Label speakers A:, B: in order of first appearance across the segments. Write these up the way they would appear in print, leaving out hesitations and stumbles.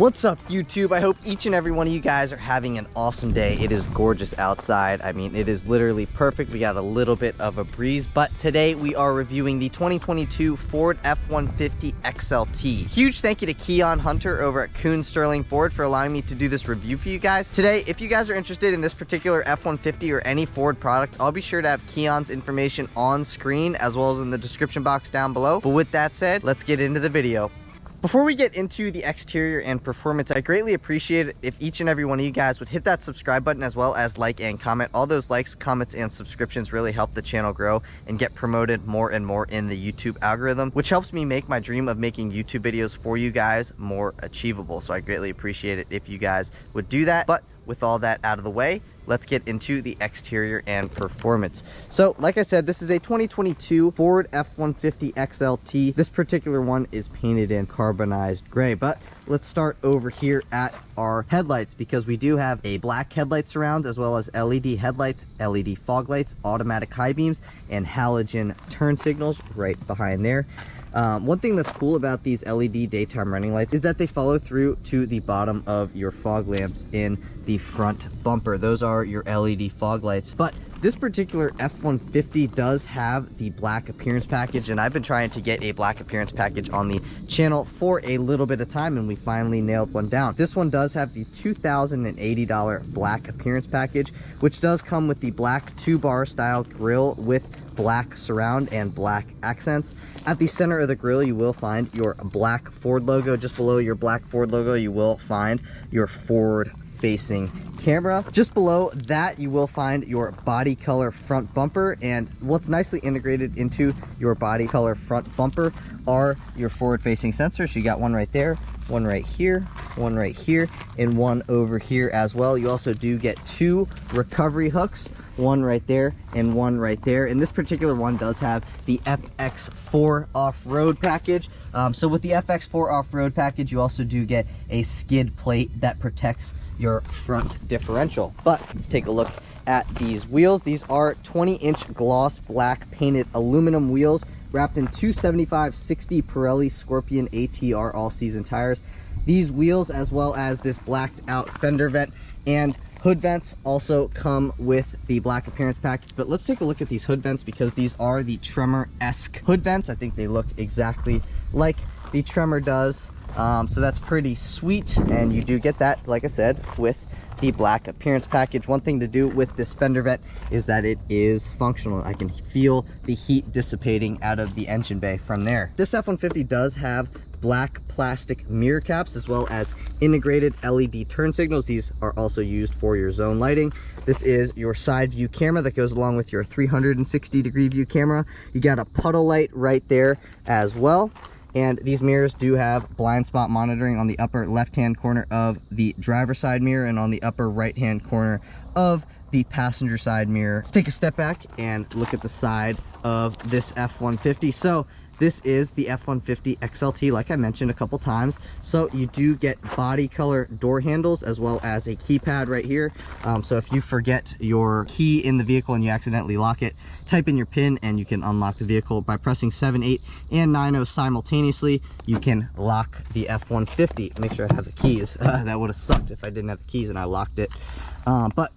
A: What's up, YouTube? I hope each and every one of you guys are having an awesome day. It is gorgeous outside. I mean, it is literally perfect. We got a little bit of a breeze, but today we are reviewing the 2022 Ford F-150 XLT. Huge thank you to Keon Hunter over at Koons Ford for allowing me to do this review for you guys. Today, if you guys are interested in this particular F-150 or any Ford product, I'll be sure to have Keon's information on screen as well as in the description box down below. But with that said, let's get into the video. Before we get into the exterior and performance, I greatly appreciate it if each and every one of you guys would hit that subscribe button as well as like and comment. All those likes, comments, and subscriptions really help the channel grow and get promoted more and more in the YouTube algorithm, which helps me make my dream of making YouTube videos for you guys more achievable. So I greatly appreciate it if you guys would do that. But with all that out of the way, let's get into the exterior and performance. So like I said, this is a 2022 Ford F-150 XLT. This particular one is painted in carbonized gray, but let's start over here at our headlights, because we do have a black headlight surround as well as LED headlights, LED fog lights, automatic high beams, and halogen turn signals right behind there. One thing that's cool about these LED daytime running lights is that they follow through to the bottom of your fog lamps in the front bumper. Those are your LED fog lights. But this particular F-150 does have the black appearance package, and I've been trying to get a black appearance package on the channel for a little bit of time, and we finally nailed one down. This one does have the $2,080 black appearance package, which does come with the black 2-bar style grille with black surround and black accents. At the center of the grille, you will find your black Ford logo. Just below your black Ford logo, you will find your Ford facing camera. Just below that, you will find your body color front bumper, and what's nicely integrated into your body color front bumper are your forward facing sensors. You got one right there, one right here, and one over here as well. You also do get 2 recovery hooks, one right there and one right there, and this particular one does have the FX4 off-road package. So with the FX4 off-road package, you also do get a skid plate that protects your front differential. But let's take a look at these wheels. These are 20-inch gloss black painted aluminum wheels wrapped in 275/60 Pirelli Scorpion ATR all-season tires. These wheels, as well as this blacked out fender vent and hood vents, also come with the black appearance package. But let's take a look at these hood vents, because these are the Tremor-esque hood vents. I think they look exactly like the Tremor does. So that's pretty sweet, and you do get that, like I said, with the black appearance package. One thing to do with this fender vent is that it is functional. I can feel the heat dissipating out of the engine bay from there. This F-150 does have black plastic mirror caps as well as integrated LED turn signals. These are also used for your zone lighting. This is your side view camera that goes along with your 360-degree view camera. You got a puddle light right there as well. And these mirrors do have blind spot monitoring on the upper left-hand corner of the driver's side mirror and on the upper right-hand corner of the passenger side mirror. Let's take a step back and look at the side of this F-150. So this is the F-150 XLT, like I mentioned a couple times. So you do get body color door handles as well as a keypad right here. So if you forget your key in the vehicle and you accidentally lock it, type in your PIN and you can unlock the vehicle by pressing 7, 8, and 9 simultaneously. You can lock the F-150. Make sure I have the keys. That would have sucked if I didn't have the keys and I locked it. But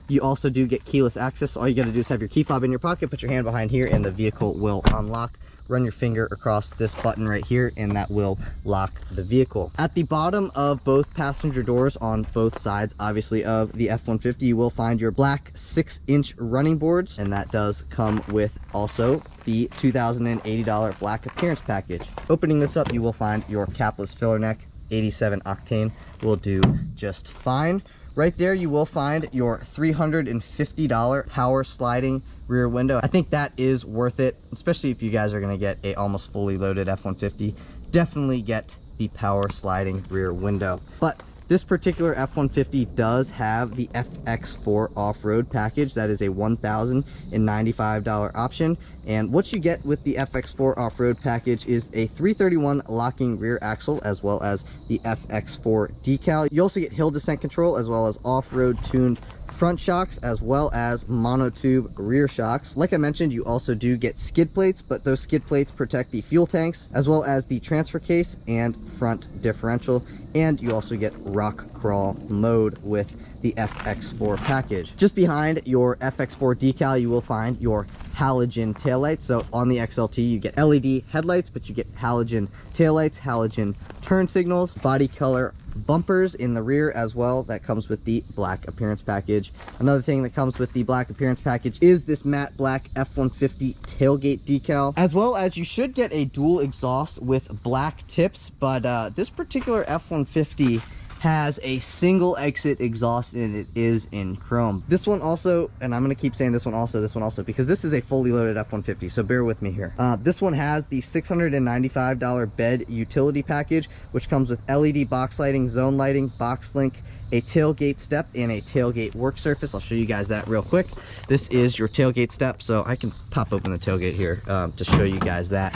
A: you also do get keyless access. All you got to do is have your key fob in your pocket, put your hand behind here, and the vehicle will unlock. Run your finger across this button right here and that will lock the vehicle. At the bottom of both passenger doors on both sides, obviously, of the F-150, you will find your black 6-inch running boards, and that does come with also the $2,080 black appearance package. Opening this up, you will find your capless filler neck. 87 octane will do just fine. Right there, you will find your $350 power sliding rear window. I think that is worth it, especially if you guys are going to get a almost fully loaded F-150. Definitely get the power sliding rear window. But this particular F-150 does have the FX4 off-road package. That is a $1,095 option. And what you get with the FX4 off-road package is a 331 locking rear axle as well as the FX4 decal. You also get hill descent control as well as off-road tuned front shocks as well as monotube rear shocks. Like I mentioned, you also do get skid plates, but those skid plates protect the fuel tanks as well as the transfer case and front differential. And you also get rock crawl mode with the FX4 package. Just behind your FX4 decal, you will find your halogen taillights. So on the XLT, you get LED headlights, but you get halogen taillights, halogen turn signals, body color bumpers in the rear as well. That comes with the black appearance package. Another thing that comes with the black appearance package is this matte black F-150 tailgate decal, as well as you should get a dual exhaust with black tips, but this particular F-150 has a single exit exhaust and it is in chrome. This one also, and I'm going to keep saying this one also, because this is a fully loaded F-150, so bear with me here. This one has the $695 bed utility package, which comes with LED box lighting, zone lighting, box link, a tailgate step, and a tailgate work surface. I'll show you guys that real quick. This is your tailgate step, so I can pop open the tailgate here to show you guys that.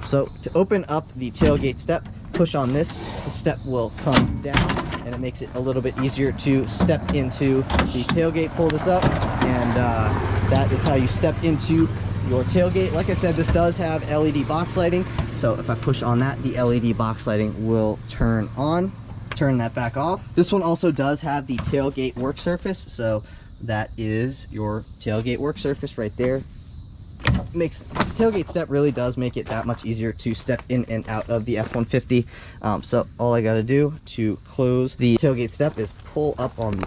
A: So to open up the tailgate step, push on this, the step will come down and it makes it a little bit easier to step into the tailgate. Pull this up and that is how you step into your tailgate. Like I said, this does have LED box lighting, so if I push on that, the LED box lighting will turn on. Turn that back off. This one also does have the tailgate work surface, so that is your tailgate work surface right there. Makes tailgate step really does make it that much easier to step in and out of the F-150. So all I got to do to close the tailgate step is pull up on,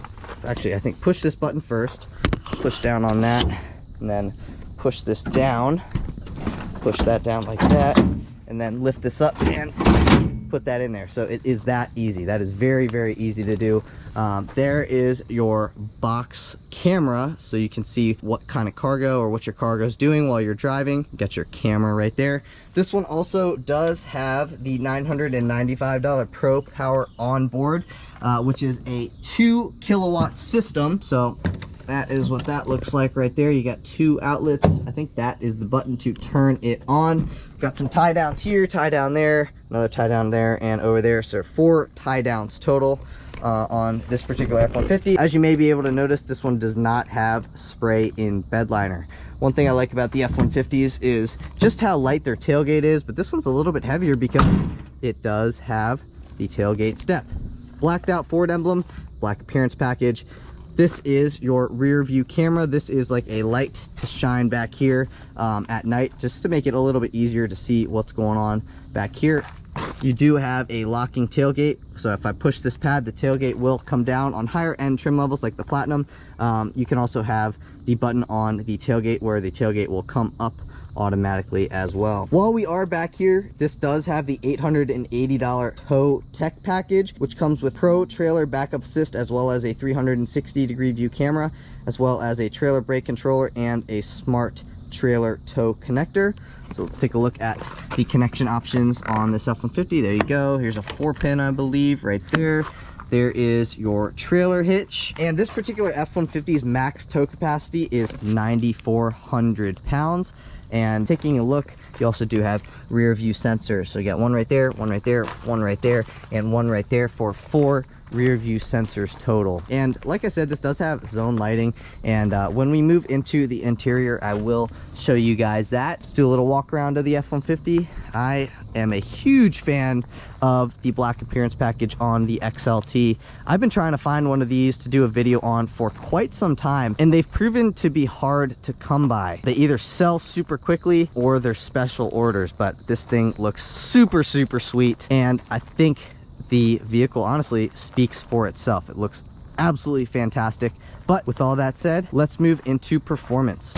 A: actually I think push this button first, push down on that, and then push this down, push that down like that, and then lift this up and put that in there. So it is that easy. That is very, very easy to do. There is your box camera, so you can see what kind of cargo or what your cargo is doing while you're driving. You got your camera right there. This one also does have the $995 Pro Power on board, which is a 2 kilowatt system. So that is what that looks like right there. You got 2 outlets. I think that is the button to turn it on. Got some tie downs here, tie down there, another tie down there, and over there. So 4 tie downs total on this particular F-150. As you may be able to notice, this one does not have spray in bed liner. One thing I like about the F-150s is just how light their tailgate is, but this one's a little bit heavier because it does have the tailgate step. Blacked out Ford emblem, black appearance package. This is your rear view camera. This is like a light to shine back here at night, just to make it a little bit easier to see what's going on back here. You do have a locking tailgate, so if I push this pad, the tailgate will come down. On higher end trim levels like the Platinum, you can also have the button on the tailgate where the tailgate will come up automatically as well. While we are back here, this does have the $880 tow tech package, which comes with Pro Trailer Backup Assist, as well as a 360-degree view camera, as well as a trailer brake controller and a smart trailer tow connector. So let's take a look at the connection options on this F-150. There you go. Here's a 4-pin, I believe, right there. There is your trailer hitch. And this particular F-150's max tow capacity is 9,400 pounds. And taking a look, you also do have rear view sensors. So you got one right there, one right there, one right there, and one right there for 4 rear view sensors total. And like I said, this does have zone lighting, and when we move into the interior, I will show you guys that. Let's do a little walk around of the F-150. I am a huge fan of the black appearance package on the XLT. I've been trying to find one of these to do a video on for quite some time, and they've proven to be hard to come by. They either sell super quickly or they're special orders, but this thing looks super, super sweet, and I think the vehicle honestly speaks for itself. It looks absolutely fantastic. But with all that said, let's move into performance.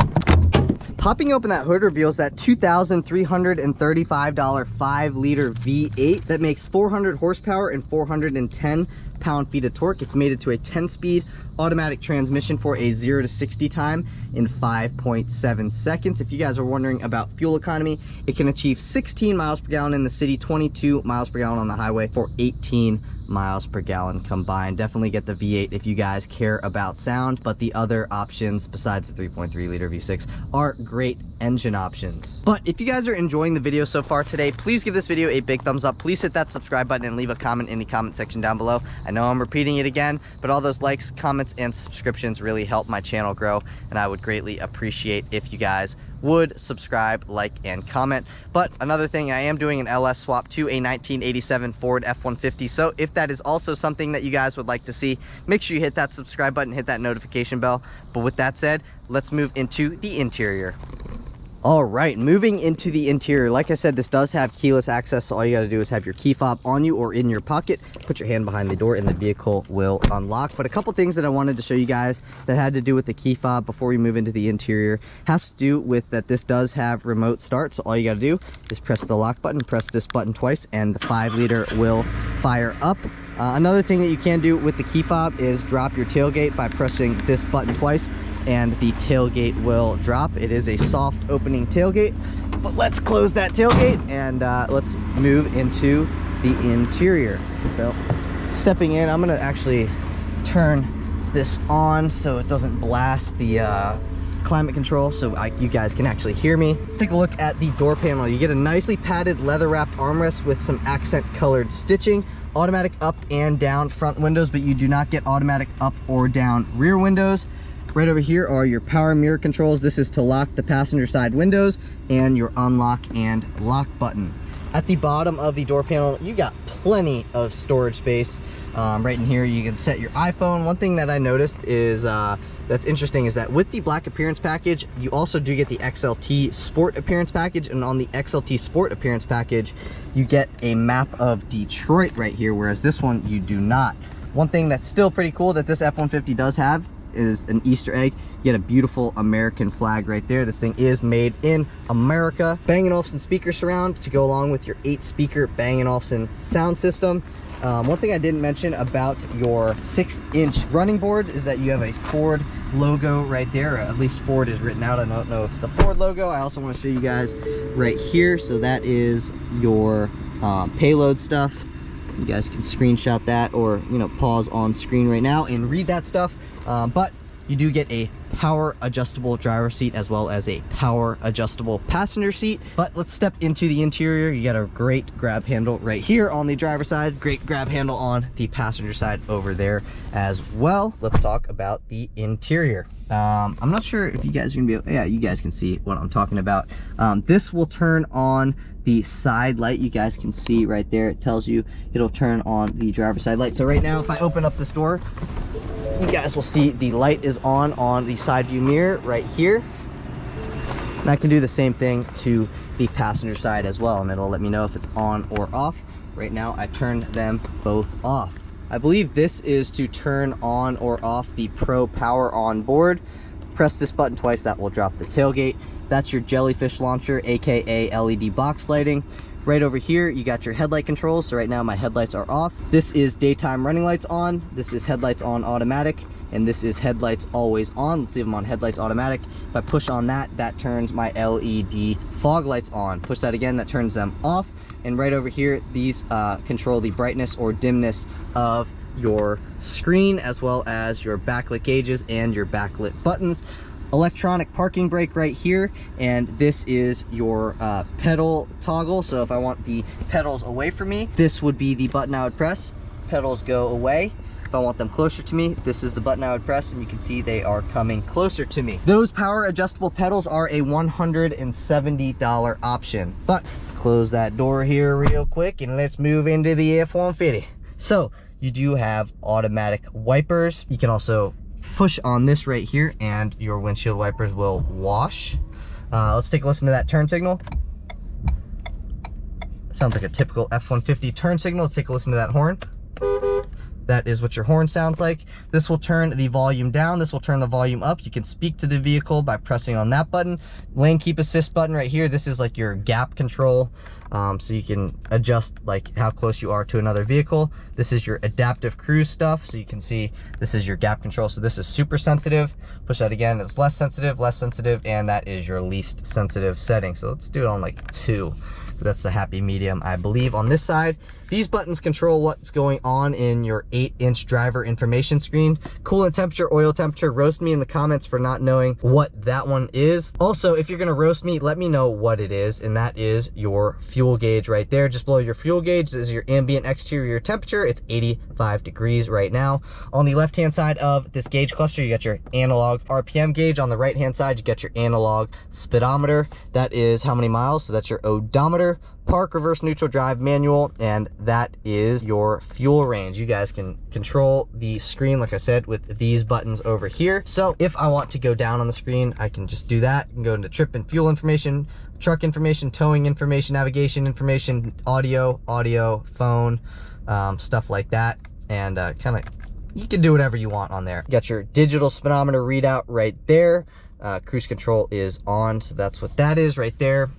A: Popping open that hood reveals that $2,335 5-liter V8 that makes 400 horsepower and 410 pound-feet of torque. It's mated to a 10-speed automatic transmission for a 0 to 60 time in 5.7 seconds. If you guys are wondering about fuel economy, it can achieve 16 miles per gallon in the city, 22 miles per gallon on the highway for 18 miles per gallon combined. Definitely get the V8 if you guys care about sound, but the other options besides the 3.3 liter V6 are great engine options. But if you guys are enjoying the video so far today, please give this video a big thumbs up. Please hit that subscribe button and leave a comment in the comment section down below. I know I'm repeating it again, but all those likes, comments, and subscriptions really help my channel grow, and I would greatly appreciate if you guys would subscribe, like, and comment. But another thing, I am doing an LS swap to a 1987 Ford F-150, so if that is also something that you guys would like to see, make sure you hit that subscribe button, hit that notification bell. But with that said, let's move into the interior. All right, moving into the interior. Like I said, this does have keyless access, so all you got to do is have your key fob on you or in your pocket, put your hand behind the door, and the vehicle will unlock. But a couple things that I wanted to show you guys that had to do with the key fob before we move into the interior has to do with that this does have remote start. So all you got to do is press the lock button, press this button twice, and the 5-liter will fire up. Another thing that you can do with the key fob is drop your tailgate by pressing this button twice, and the tailgate will drop. It is a soft opening tailgate, but let's close that tailgate and let's move into the interior. So stepping in, I'm gonna actually turn this on so it doesn't blast the climate control, so you guys can actually hear me. Let's take a look at the door panel. You get a nicely padded leather wrapped armrest with some accent colored stitching, automatic up and down front windows, but you do not get automatic up or down rear windows. Right over here are your power mirror controls. This is to lock the passenger side windows, and your unlock and lock button. At the bottom of the door panel, you got plenty of storage space. Right in here, you can set your iPhone. One thing that I noticed is that's interesting is that with the black appearance package, you also do get the XLT Sport appearance package, and on the XLT Sport appearance package, you get a map of Detroit right here, whereas this one you do not. One thing that's still pretty cool that this F-150 does have is an Easter egg. You get a beautiful American flag right there. This thing is made in America. Bang & Olufsen speaker surround to go along with your 8-speaker Bang & Olufsen sound system. One thing I didn't mention about your 6-inch running boards is that you have a Ford logo right there, or at least Ford is written out. I don't know if it's a Ford logo. I also want to show you guys right here. So that is your payload stuff. You guys can screenshot that, or pause on screen right now and read that stuff. But you do get a power adjustable driver seat as well as a power adjustable passenger seat. But let's step into the interior. You got a great grab handle right here on the driver's side, great grab handle on the passenger side over there as well. Let's talk about the interior. I'm not sure if you guys are gonna be able, yeah, you guys can see what I'm talking about. This will turn on the side light. You guys can see right there, it tells you it'll turn on the driver's side light. So right now, if I open up this door, you guys will see the light is on the side view mirror right here. And I can do the same thing to the passenger side as well, and it'll let me know if it's on or off. Right now, I turned them both off. I believe this is to turn on or off the Pro Power on board. Press this button twice, that will drop the tailgate. That's your jellyfish launcher, aka LED box lighting. Right over here, you got your headlight controls. So right now my headlights are off. This is daytime running lights on. This is headlights on automatic. And this is headlights always on. Let's leave them on headlights automatic. If I push on that, that turns my LED fog lights on. Push that again, that turns them off. And right over here, these control the brightness or dimness of your screen, as well as your backlit gauges and your backlit buttons. Electronic parking brake right here, and this is your pedal toggle. So if I want the pedals away from me, this would be the button I would press. Pedals go away. If I want them closer to me, this is the button I would press, and you can see they are coming closer to me. Those power adjustable pedals are a $170 option. But let's close that door here real quick and let's move into the F-150. So you do have automatic wipers. You can also push on this right here and your windshield wipers will wash. Let's take a listen to that turn signal. Sounds like a typical F-150 turn signal. Let's take a listen to that horn. That is what your horn sounds like. This will turn the volume down. This will turn the volume up. You can speak to the vehicle by pressing on that button. Lane keep assist button right here. This is like your gap control. So you can adjust like how close you are to another vehicle. This is your adaptive cruise stuff. So you can see this is your gap control. So this is super sensitive. Push that again. It's less sensitive, and that is your least sensitive setting. So let's do it on like 2. but that's the happy medium, I believe. On this side, these buttons control what's going on in your 8-inch driver information screen. Coolant temperature, oil temperature. Roast me in the comments for not knowing what that one is. Also, if you're gonna roast me, let me know what it is, and that is your fuel gauge right there. Just below your fuel gauge is your ambient exterior temperature. It's 85 degrees right now. On the left-hand side of this gauge cluster, you got your analog RPM gauge. On the right-hand side, you got your analog speedometer. That is how many miles, so that's your odometer. Park, reverse, neutral, drive, manual, and that is your fuel range. You guys can control the screen, like I said, with these buttons over here. So if I want to go down on the screen, I can just do that. You can go into trip and fuel information, truck information, towing information, navigation information, audio, phone, stuff like that. And kind of, you can do whatever you want on there. You got your digital speedometer readout right there. Cruise control is on, so that's what that is right there.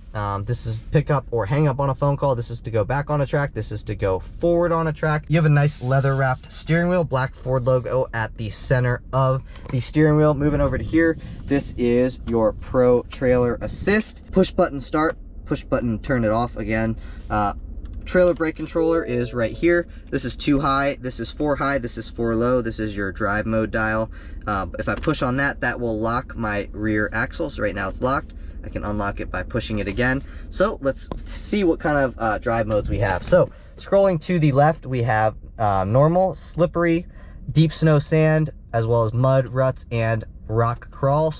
A: This is pick up or hang up on a phone call. This is to go back on a track. This is to go forward on a track. You have a nice leather wrapped steering wheel, black Ford logo at the center of the steering wheel. Moving over to here, this is your Pro Trailer Assist. Push button start, push button turn it off again. Trailer brake controller is right here. This is 2 high, this is 4 high, this is 4 low. This is your drive mode dial. If I push on that, that will lock my rear axle. So right now it's locked. I can unlock it by pushing it again. So let's see what kind of drive modes we have. So scrolling to the left, we have normal, slippery, deep snow, sand, as well as mud, ruts, and rock crawl.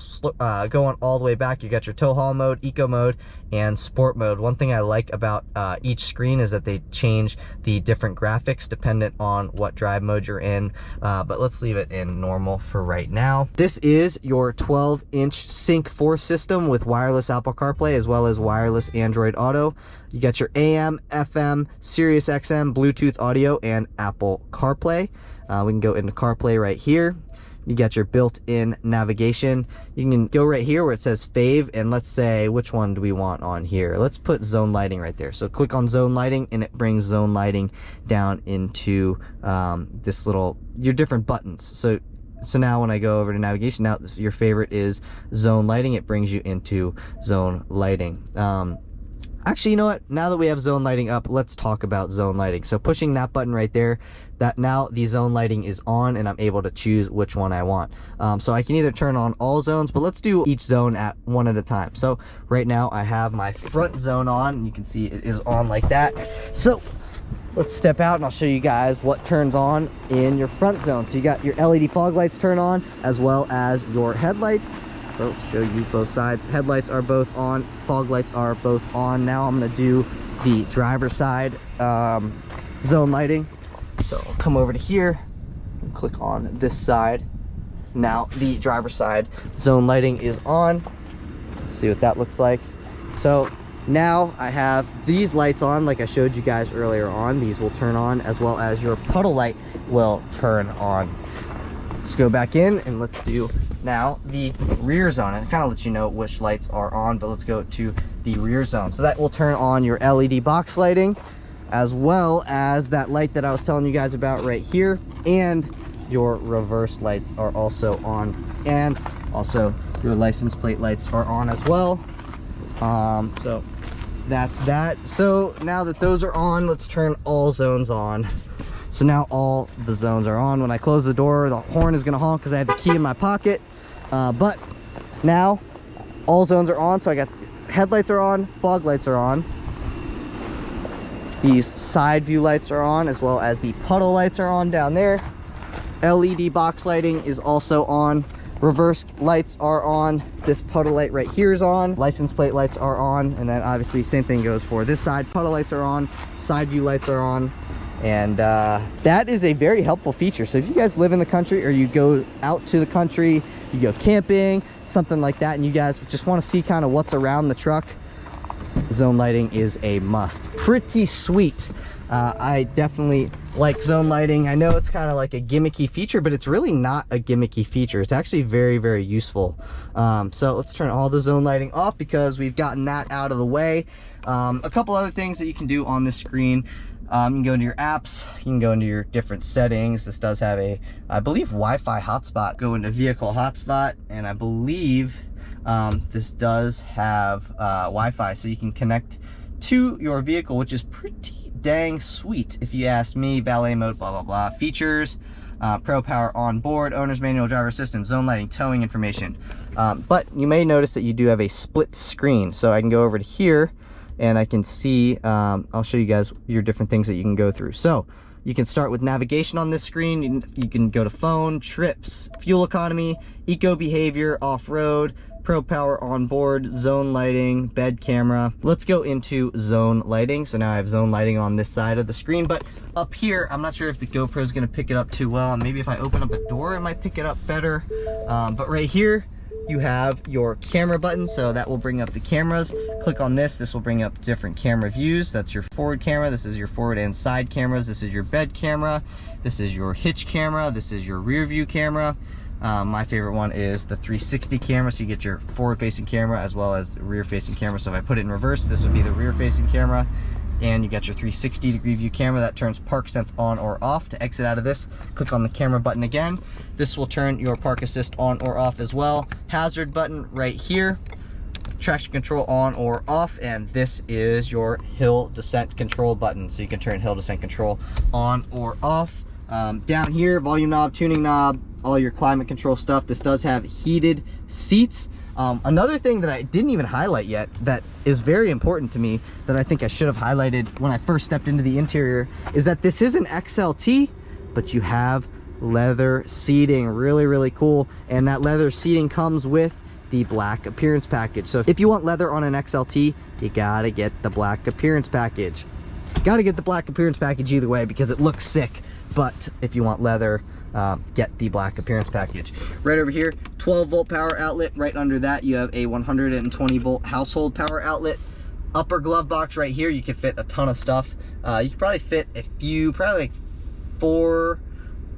A: Going all the way back, you got your tow haul mode, eco mode, and sport mode. One thing I like about each screen is that they change the different graphics dependent on what drive mode you're in, but let's leave it in normal for right now. This is your 12-inch Sync 4 system with wireless Apple CarPlay as well as wireless Android Auto. You got your AM, FM, Sirius XM, Bluetooth audio, and Apple CarPlay. We can go into CarPlay right here. You got your built-in navigation. You can go right here where it says fave, and let's say, which one do we want on here? Let's put zone lighting right there. So click on zone lighting, and it brings zone lighting down into this little, your different buttons. So now when I go over to navigation, now your favorite is zone lighting. It brings you into zone lighting. Actually, you know what? Now that we have zone lighting up, let's talk about zone lighting. So pushing that button right there, that now the zone lighting is on, and I'm able to choose which one I want. So I can either turn on all zones, but let's do each zone at one at a time. So right now I have my front zone on, and you can see it is on like that. So let's step out and I'll show you guys what turns on in your front zone. So you got your LED fog lights turn on, as well as your headlights. So let's show you both sides. Headlights are both on, fog lights are both on. Now I'm gonna do the driver side zone lighting. So I'll come over to here and click on this side. Now the driver side zone lighting is on. Let's see what that looks like. So now I have these lights on like I showed you guys earlier on. These will turn on, as well as your puddle light will turn on. Let's go back in and let's do now the rear zone, and it kind of lets you know which lights are on, but let's go to the rear zone. So that will turn on your LED box lighting, as well as that light that I was telling you guys about right here, and your reverse lights are also on, and also your license plate lights are on as well. So that's that. So now that those are on, let's turn all zones on. So now all the zones are on. When I close the door, the horn is gonna honk because I have the key in my pocket. But now all zones are on. So I got headlights are on, fog lights are on. These side view lights are on, as well as the puddle lights are on down there. LED box lighting is also on. Reverse lights are on. This puddle light right here is on. License plate lights are on. And then obviously same thing goes for this side. Puddle lights are on. Side view lights are on. And that is a very helpful feature. So if you guys live in the country, or you go out to the country, you go camping, something like that, and you guys just want to see kind of what's around the truck, zone lighting is a must. Pretty sweet. I definitely like zone lighting. I know it's kind of like a gimmicky feature, but it's really not a gimmicky feature. It's actually very, very useful. So let's turn all the zone lighting off because we've gotten that out of the way. A couple other things that you can do on this screen. You can go into your apps, you can go into your different settings. This does have a, I believe, Wi-Fi hotspot. Go into vehicle hotspot, and I believe this does have Wi-Fi, so you can connect to your vehicle, which is pretty dang sweet if you ask me. Valet mode, blah blah blah. Features, Pro Power on board, owner's manual, driver assistance, zone lighting, towing information. But you may notice that you do have a split screen, so I can go over to here and I can see, I'll show you guys your different things that you can go through. So you can start with navigation on this screen. You can go to phone, trips, fuel economy, eco behavior, off-road, Pro Power on board, zone lighting, bed camera. Let's go into zone lighting. So now I have zone lighting on this side of the screen, but up here, I'm not sure if the GoPro is gonna pick it up too well. Maybe if I open up a door, it might pick it up better. But right here, you have your camera button, so that will bring up the cameras. Click on this, this will bring up different camera views. That's your forward camera, this is your forward and side cameras, this is your bed camera, this is your hitch camera, this is your rear view camera. My favorite one is the 360 camera, so you get your forward facing camera as well as the rear facing camera. So if I put it in reverse, this would be the rear facing camera. And you got your 360 degree view camera that turns park sense on or off. To exit out of this, click on the camera button again. This will turn your park assist on or off as well. Hazard button right here. Traction control on or off, and this is your hill descent control button, so you can turn hill descent control on or off. Down here, volume knob, tuning knob, all your climate control stuff. This does have heated seats. Another thing that I didn't even highlight yet that is very important to me, that I think I should have highlighted when I first stepped into the interior, is that this is an XLT, but you have leather seating. Really cool. And that leather seating comes with the black appearance package. So if you want leather on an XLT, you gotta get the black appearance package. Gotta get the black appearance package either way because it looks sick. But if you want leather, get the black appearance package. Right over here, 12 volt power outlet. Right under that, you have a 120 volt household power outlet. Upper glove box right here, you can fit a ton of stuff. You can probably fit a few, probably like 4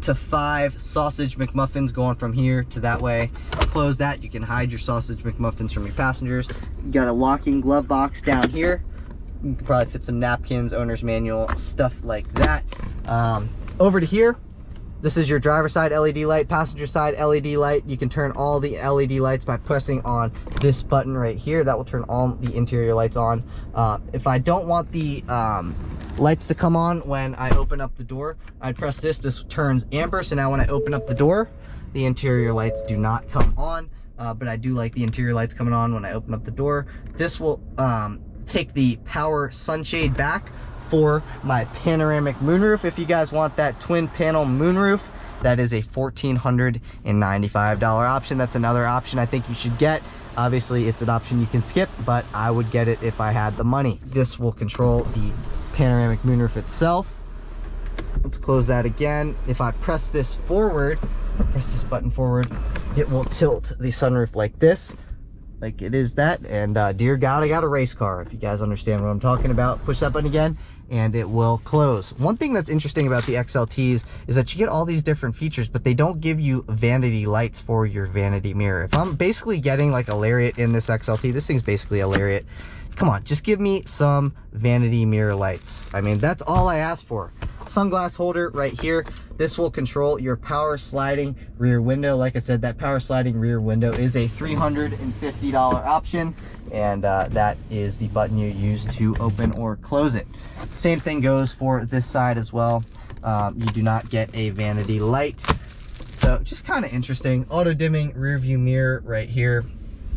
A: to 5 sausage McMuffins going from here to that way. Close that, you can hide your sausage McMuffins from your passengers. You got a locking glove box down here. You can probably fit some napkins, owner's manual, stuff like that. Over to here, this is your driver side LED light, passenger side LED light. You can turn all the LED lights by pressing on this button right here. That will turn all the interior lights on. If I don't want the lights to come on when I open up the door, I press this. This turns amber, so now when I open up the door, the interior lights do not come on. But I do like the interior lights coming on when I open up the door. This will take the power sunshade back for my panoramic moonroof. If you guys want that twin panel moonroof, that is a $1,495 option. That's another option I think you should get. Obviously it's an option you can skip, but I would get it if I had the money. This will control the panoramic moonroof itself. Let's close that again. If I press this forward, press this button forward, it will tilt the sunroof like this. Like it is that, and dear God, I got a race car. If you guys understand what I'm talking about, push that button again and it will close. One thing that's interesting about the XLTs is that you get all these different features, but they don't give you vanity lights for your vanity mirror. If I'm basically getting like a Lariat in this XLT, this thing's basically a Lariat. Come on, just give me some vanity mirror lights. I mean, that's all I asked for. Sunglass holder right here. This will control your power sliding rear window. Like I said, that power sliding rear window is a $350 option, and that is the button you use to open or close it. Same thing goes for this side as well. You do not get a vanity light. So just kind of interesting. Auto dimming rear view mirror right here.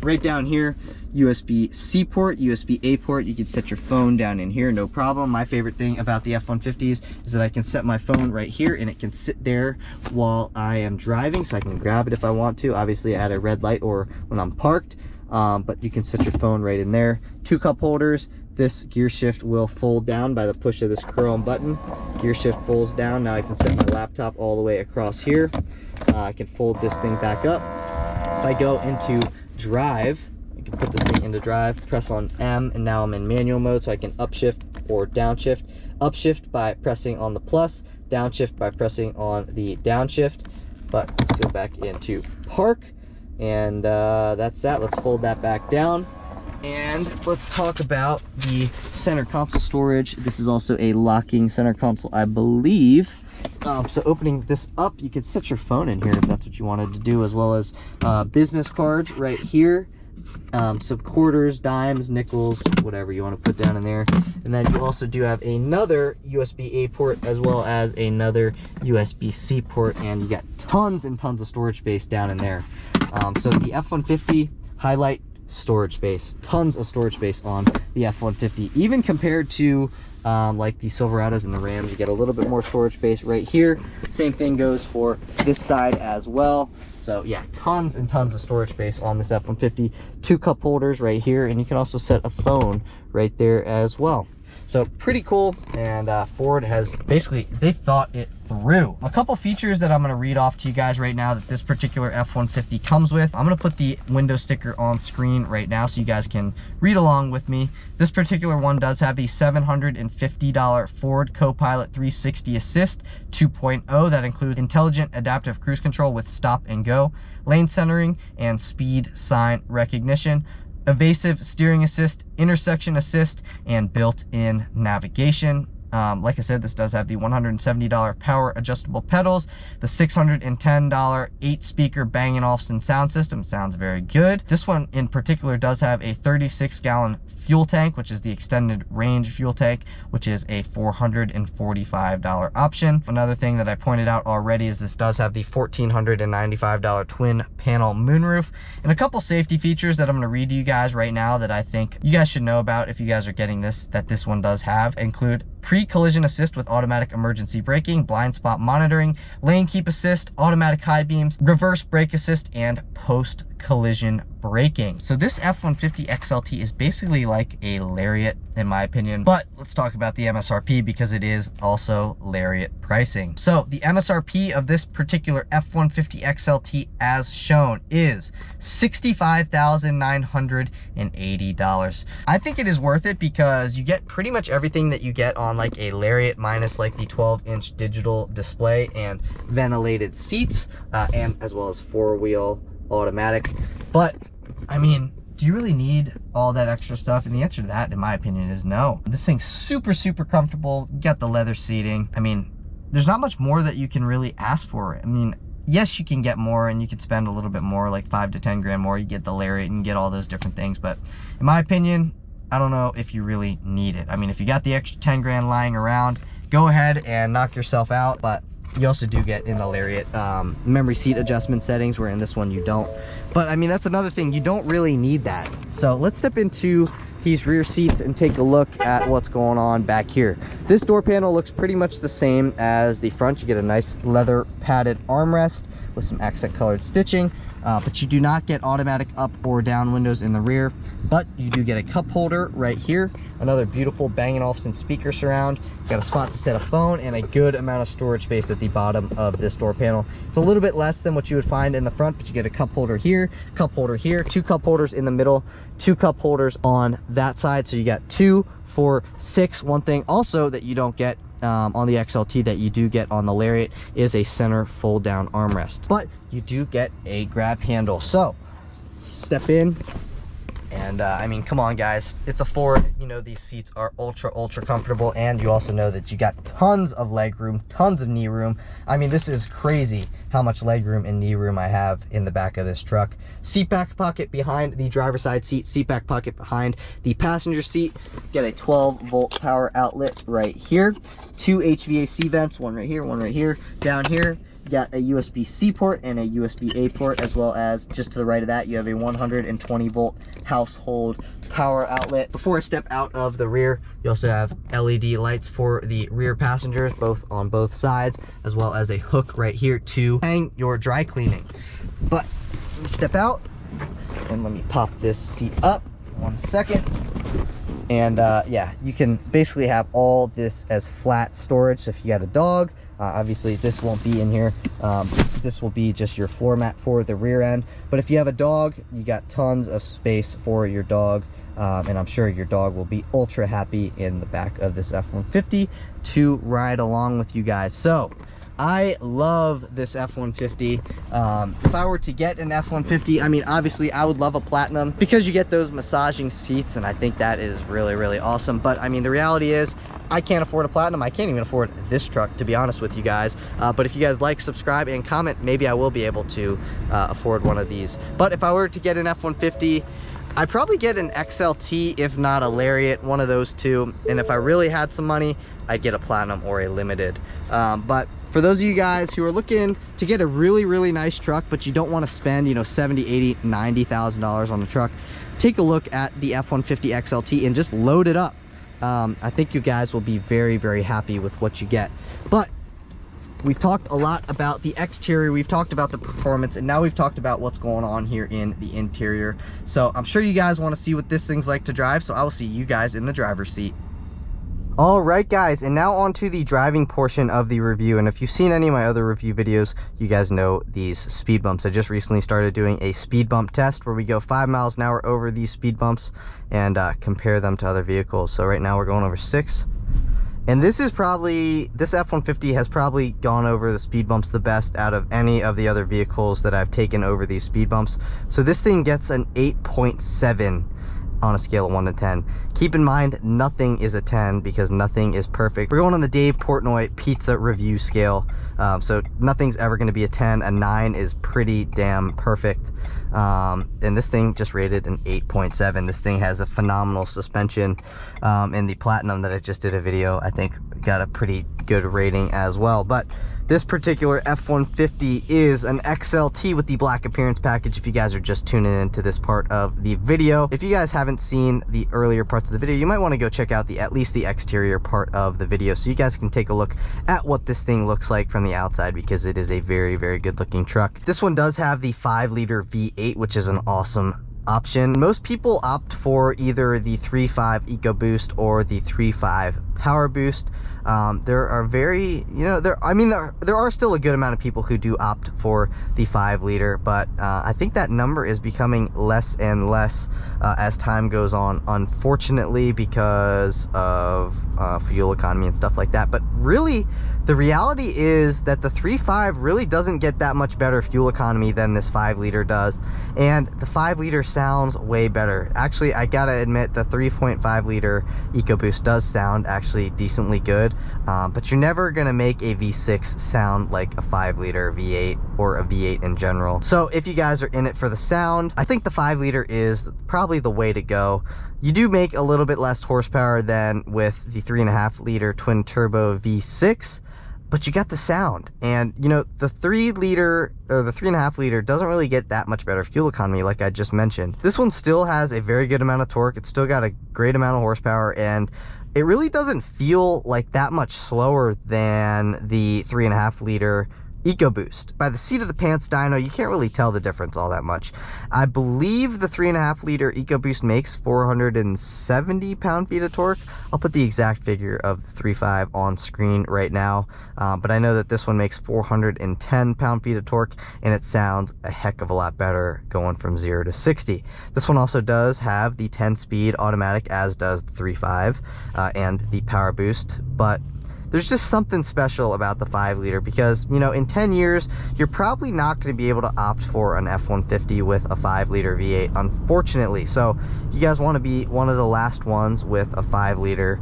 A: Right down here, USB-C port, USB-A port. You can set your phone down in here, no problem. My favorite thing about the F-150s is that I can set my phone right here and it can sit there while I am driving, so I can grab it if I want to, obviously at a red light or when I'm parked. But you can set your phone right in there. 2 cup holders. This gear shift will fold down by the push of this chrome button. Gear shift folds down. Now I can set my laptop all the way across here. I can fold this thing back up. If I go into drive, I can put this thing into drive, press on M, and now I'm in manual mode, so I can upshift or downshift. Upshift by pressing on the plus, downshift by pressing on the downshift. But let's go back into park, and that's that. Let's fold that back down, and let's talk about the center console storage. This is also a locking center console, I believe. So opening this up, you can set your phone in here if that's what you wanted to do, as well as business cards right here. some quarters, dimes, nickels, whatever you want to put down in there. And then you also do have another USB-A port as well as another USB-C port, and you got tons and tons of storage space down in there. So the F-150 highlight storage space, tons of storage space on the F-150, even compared to like the Silverados and the Rams. You get a little bit more storage space right here. Same thing goes for this side as well. So yeah, tons and tons of storage space on this F-150. 2 cup holders right here, and you can also set a phone right there as well. So pretty cool, and Ford has basically, they've thought it through. A couple features that I'm going to read off to you guys right now that this particular F-150 comes with. I'm going to put the window sticker on screen right now so you guys can read along with me. This particular one does have the $750 Ford Copilot 360 Assist 2.0 that includes intelligent adaptive cruise control with stop and go, lane centering, and speed sign recognition, evasive steering assist, intersection assist, and built-in navigation. Like I said, this does have the $170 power adjustable pedals, the $610 8-speaker Bang & Olufsen sound system. Sounds very good. This one in particular does have a 36-gallon fuel tank, which is the extended range fuel tank, which is a $445 option. Another thing that I pointed out already is this does have the $1,495 twin panel moonroof, and a couple safety features that I'm going to read to you guys right now that I think you guys should know about if you guys are getting this, that this one does have, include pre-collision assist with automatic emergency braking, blind spot monitoring, lane keep assist, automatic high beams, reverse brake assist, and post-collision braking. So this F-150 XLT is basically like a Lariat in my opinion, but let's talk about the MSRP because it is also Lariat pricing. So the MSRP of this particular F-150 XLT as shown is $65,980. I think it is worth it because you get pretty much everything that you get on like a Lariat minus like the 12-inch digital display and ventilated seats, and as well as 4-wheel automatic. But I mean, do you really need all that extra stuff? And the answer to that, in my opinion, is no. This thing's super, super comfortable. You got the leather seating. I mean, there's not much more that you can really ask for. I mean, yes, you can get more and you can spend a little bit more, like 5 to 10 grand more. You get the Lariat and get all those different things. But in my opinion, I don't know if you really need it. I mean, if you got the extra 10 grand lying around, go ahead and knock yourself out. But you also do get in the Lariat memory seat adjustment settings, where in this one you don't. But I mean, that's another thing, you don't really need that. So let's step into these rear seats and take a look at what's going on back here. This door panel looks pretty much the same as the front. You get a nice leather padded armrest with some accent colored stitching, but you do not get automatic up or down windows in the rear, but you do get a cup holder right here, another beautiful Bang & Olufsen speaker surround. You got a spot to set a phone and a good amount of storage space at the bottom of this door panel. It's a little bit less than what you would find in the front, but you get a cup holder here, 2 cup holders in the middle, 2 cup holders on that side. So you got 2, 4, 6. One thing also that you don't get on the XLT that you do get on the Lariat is a center fold down armrest, but you do get a grab handle. So step in, and I mean, come on guys, it's a Ford. You know, these seats are ultra comfortable, and you also know that you got tons of leg room, tons of knee room. I mean, this is crazy how much leg room and knee room I have in the back of this truck. Seat back pocket behind the driver's side seat, seat back pocket behind the passenger seat. Get a 12-volt power outlet right here, 2 HVAC vents, one right here. Down here you got a USB-C port and a USB-A port, as well as just to the right of that you have a 120-volt household power outlet. Before I step out of the rear, you also have LED lights for the rear passengers, both on both sides, as well as a hook right here to hang your dry cleaning. But let me step out and let me pop this seat up 1 second. And yeah, you can basically have all this as flat storage. So if you got a dog, obviously this won't be in here. This will be just your floor mat for the rear end. But if you have a dog, you got tons of space for your dog. And I'm sure your dog will be ultra happy in the back of this F-150 to ride along with you guys. So I love this F-150. If I were to get an F-150, I mean, obviously I would love a Platinum because you get those massaging seats, and I think that is really awesome. But I mean, the reality is I can't afford a Platinum. I can't even afford this truck, to be honest with you guys. But if you guys like, subscribe, and comment, maybe I will be able to afford one of these. But if I were to get an F-150, I'd probably get an XLT, if not a Lariat, one of those two. And if I really had some money, I'd get a Platinum or a Limited. But for those of you guys who are looking to get a really, really nice truck, but you don't want to spend, you know, $70,000, $80,000, $90,000 on a truck, take a look at the F-150 XLT and just load it up. I think you guys will be very, very happy with what you get. But we've talked a lot about the exterior, we've talked about the performance, and now we've talked about what's going on here in the interior. So I'm sure you guys want to see what this thing's like to drive, so I will see you guys in the driver's seat. All right, guys, and now on to the driving portion of the review. And if you've seen any of my other review videos, you guys know these speed bumps. I just recently started doing a speed bump test where we go 5 miles an hour over these speed bumps and compare them to other vehicles. So right now we're going over 6. And this F-150 has probably gone over the speed bumps the best out of any of the other vehicles that I've taken over these speed bumps. So this thing gets an 8.7 on a scale of 1 to 10. Keep in mind, nothing is a 10 because nothing is perfect. We're going on the Dave Portnoy pizza review scale. So nothing's ever going to be a 10. A 9 is pretty damn perfect. And this thing just rated an 8.7. This thing has a phenomenal suspension. And the Platinum that I just did a video, I think got a pretty good rating as well. But this particular F-150 is an XLT with the black appearance package, if you guys are just tuning into this part of the video. If you guys haven't seen the earlier parts of the video, you might want to go check out at least the exterior part of the video so you guys can take a look at what this thing looks like from the outside, because it is a very, very good looking truck. This one does have the 5-liter V8, which is an awesome option. Most people opt for either the 3.5 EcoBoost or the 3.5 Power Boost. There are very, you know, there are still a good amount of people who do opt for the 5-liter, but I think that number is becoming less and less as time goes on, unfortunately, because of fuel economy and stuff like that. But really, the reality is that the 3.5 really doesn't get that much better fuel economy than this 5-liter does, and the 5-liter sounds way better. Actually, I gotta admit, the 3.5-liter EcoBoost does sound actually decently good, but you're never gonna make a V6 sound like a 5-liter V8 or a V8 in general. So if you guys are in it for the sound, I think the 5-liter is probably the way to go. You do make a little bit less horsepower than with the 3.5-liter twin turbo V6, but you got the sound. And you know, the 3-liter or the 3.5-liter doesn't really get that much better fuel economy, like I just mentioned. This one still has a very good amount of torque. It's still got a great amount of horsepower, and it really doesn't feel like that much slower than the 3.5-liter EcoBoost. By the seat of the pants dyno, you can't really tell the difference all that much. I believe the 3.5-liter EcoBoost makes 470 pound-feet of torque. I'll put the exact figure of the 3.5 on screen right now, but I know that this one makes 410 pound-feet of torque, and it sounds a heck of a lot better going from 0 to 60. This one also does have the 10-speed automatic, as does the 3.5 and the Power Boost, but there's just something special about the 5-liter because, you know, in 10 years, you're probably not going to be able to opt for an F-150 with a 5-liter V8, unfortunately. So you guys want to be one of the last ones with a 5-liter,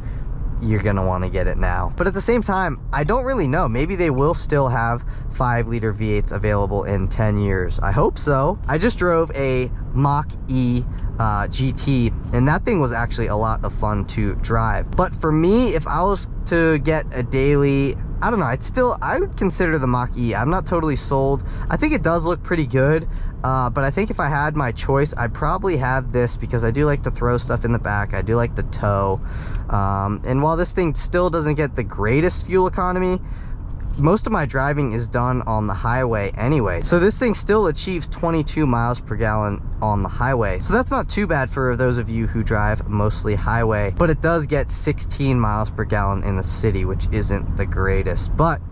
A: you're going to want to get it now. But at the same time, I don't really know. Maybe they will still have 5-liter V8s available in 10 years. I hope so. I just drove a Mach-E GT, and that thing was actually a lot of fun to drive. But for me, if I was to get a daily, I don't know, I would consider the Mach-E. I'm not totally sold. I think it does look pretty good, but I think if I had my choice, I'd probably have this because I do like to throw stuff in the back. I do like to tow, and while this thing still doesn't get the greatest fuel economy, most of my driving is done on the highway anyway. So this thing still achieves 22 miles per gallon on the highway. So that's not too bad for those of you who drive mostly highway, but it does get 16 miles per gallon in the city, which isn't the greatest. But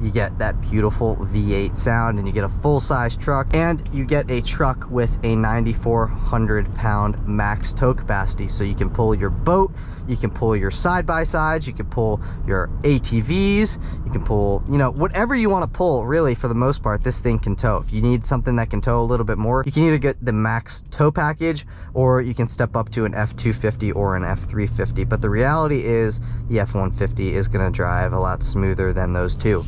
A: you get that beautiful V8 sound, and you get a full-size truck, and you get a truck with a 9,400 pound max tow capacity. So you can pull your boat, you can pull your side-by-sides, you can pull your ATVs, you can pull, you know, whatever you want to pull. Really, for the most part, this thing can tow. If you need something that can tow a little bit more, you can either get the max tow package, or you can step up to an F-250 or an F-350. But the reality is the F-150 is going to drive a lot smoother than those two.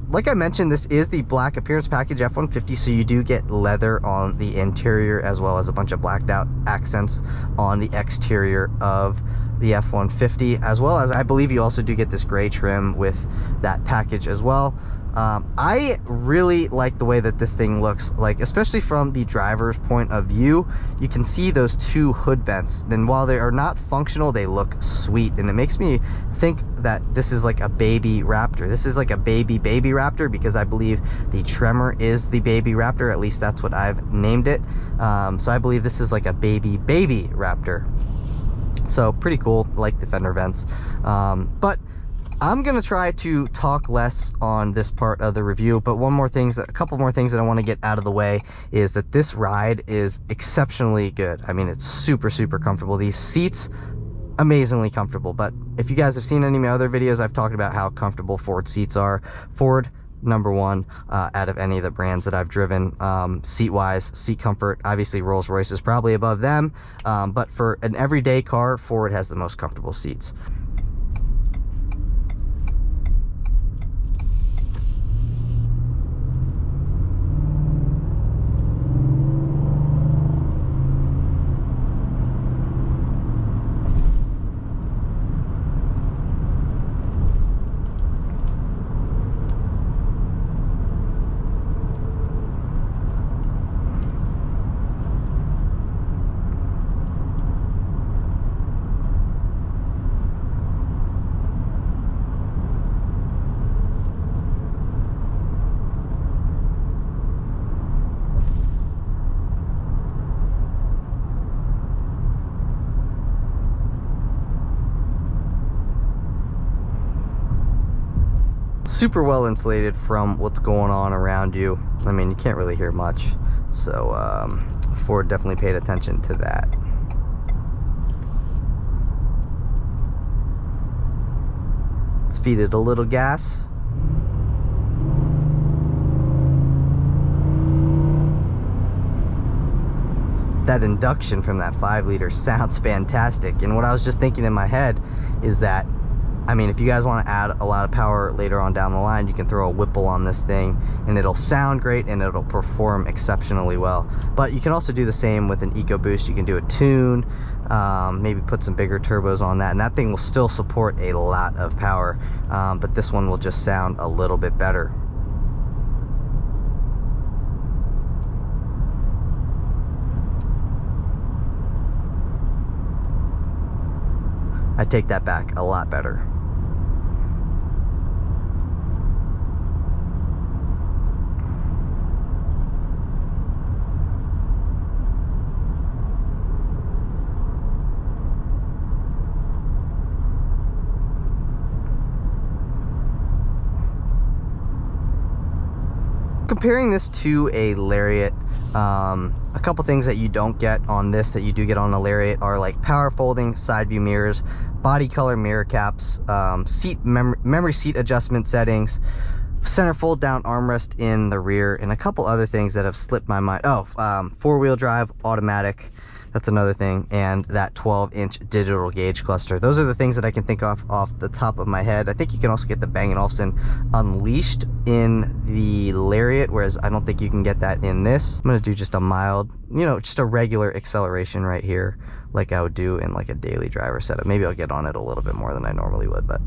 A: Like I mentioned, this is the black appearance package F-150, so you do get leather on the interior as well as a bunch of blacked out accents on the exterior of the F-150, as well as I believe you also do get this gray trim with that package as well. I really like the way that this thing looks, like, especially from the driver's point of view. You can see those two hood vents, and while they are not functional, they look sweet, and it makes me think that this is like a baby Raptor. This is like a baby Raptor, because I believe the Tremor is the baby Raptor. At least that's what I've named it. So I believe this is like a baby Raptor. So pretty cool, like the fender vents. But I'm gonna try to talk less on this part of the review, but a couple more things that I want to get out of the way is that this ride is exceptionally good. I mean, it's super comfortable. These seats, amazingly comfortable. But if you guys have seen any of my other videos, I've talked about how comfortable Ford seats are. Ford, #1 out of any of the brands that I've driven, seat wise, seat comfort. Obviously Rolls-Royce is probably above them, but for an everyday car, Ford has the most comfortable seats. Super well insulated from what's going on around you. I mean, you can't really hear much, so Ford definitely paid attention to that. Let's feed it a little gas. That induction from that 5-liter sounds fantastic. And what I was just thinking in my head is that, I mean, if you guys want to add a lot of power later on down the line, you can throw a Whipple on this thing and it'll sound great and it'll perform exceptionally well. But you can also do the same with an EcoBoost. You can do a tune, maybe put some bigger turbos on that, and that thing will still support a lot of power, but this one will just sound a little bit better. I take that back, a lot better. Comparing this to a Lariat, a couple things that you don't get on this that you do get on a Lariat are like power folding side view mirrors, body color mirror caps, memory seat adjustment settings, center fold down armrest in the rear, and a couple other things that have slipped my mind. Oh, 4-wheel drive automatic, that's another thing, and that 12-inch digital gauge cluster. Those are the things that I can think of off the top of my head. I think you can also get the Bang & Olufsen Unleashed in the Lariat, whereas I don't think you can get that in this. I'm gonna do just a mild, you know, just a regular acceleration right here, like I would do in like a daily driver setup. Maybe I'll get on it a little bit more than I normally would, but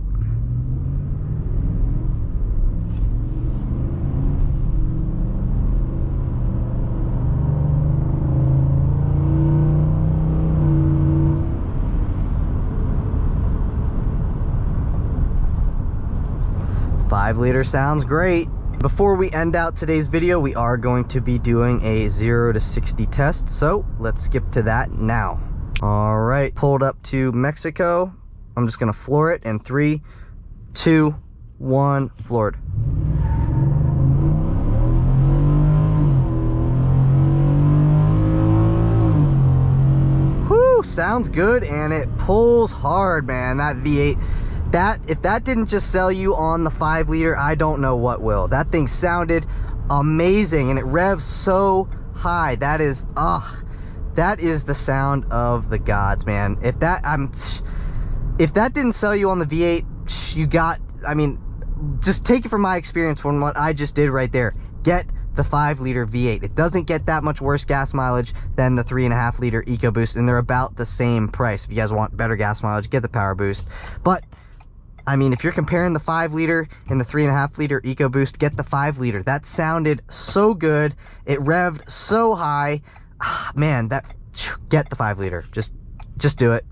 A: .5-liter sounds great. Before we end out today's video, we are going to be doing a 0 to 60 test, so let's skip to that now. All right, pulled up to Mexico. I'm just gonna floor it in 3, 2, 1, floored. Whew, sounds good, and it pulls hard, man. That V8, if that didn't just sell you on the 5 liter, I don't know what will. That thing sounded amazing, and it revs so high. That is the sound of the gods, man. If that didn't sell you on the V8, you got, I mean, just take it from my experience from what I just did right there. Get the 5 liter V8. It doesn't get that much worse gas mileage than the 3.5 liter EcoBoost, and they're about the same price. If you guys want better gas mileage, get the Power Boost. But I mean, if you're comparing the 5 liter and the 3.5 liter EcoBoost, get the 5 liter. That sounded so good. It revved so high. Man, get the 5 liter. Just do it.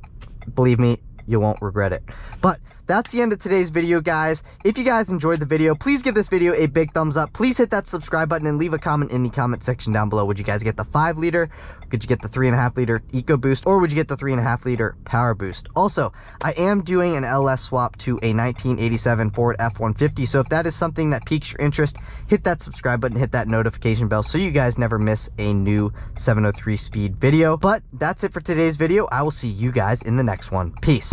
A: Believe me, you won't regret it. But that's the end of today's video, guys. If you guys enjoyed the video, please give this video a big thumbs up. Please hit that subscribe button and leave a comment in the comment section down below. Would you guys get the 5 liter? Could you get the 3.5 liter EcoBoost, or would you get the 3.5 liter Power Boost? Also, I am doing an LS swap to a 1987 Ford F-150, so if that is something that piques your interest, hit that subscribe button, hit that notification bell so you guys never miss a new 703 speed video. But that's it for today's video. I will see you guys in the next one. Peace.